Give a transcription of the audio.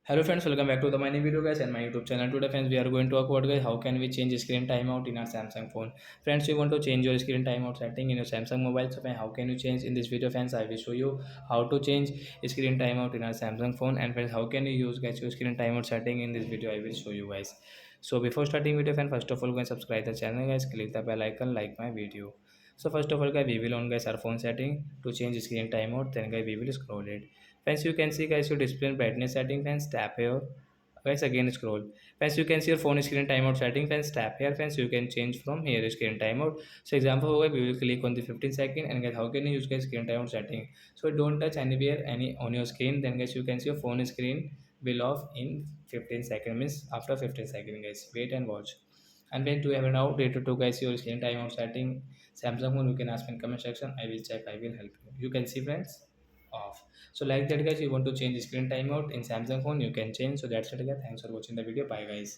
Hello friends, welcome back to the my new video guys and my YouTube channel. Today friends, we are going to talk about guys how can we change screen timeout in our Samsung phone. Friends, you want to change your screen timeout setting in your Samsung mobile. So friends, how can you change in this video friends? I will show you how to change screen timeout in our Samsung phone, and friends, how can you use guys your screen timeout setting in this video. I will show you guys. So before starting video friends, first of all guys subscribe the channel guys, click the bell icon, like my video. So first of all guys, we will on guys our phone setting to change screen timeout. Then guys we will scroll it. Friends, you can see guys your display and brightness setting. Friends, tap here. Guys, again scroll. Friends, you can see your phone screen timeout setting. Friends, tap here. Friends, you can change from here screen timeout. So example, okay, we will click on the 15 second, and guys, how can you use guys screen timeout setting? So don't touch anywhere any on your screen. Then guys, you can see your phone screen will off in 15 seconds. Means after 15 seconds, guys, wait and watch. And when do you have an out related to guys your screen timeout setting Samsung phone, you can ask me in comment section. I will check. I will help you. You can see friends off. So like that guys, you want to change the screen timeout in Samsung phone, you can change. So that's it guys. Thanks for watching the video. Bye guys.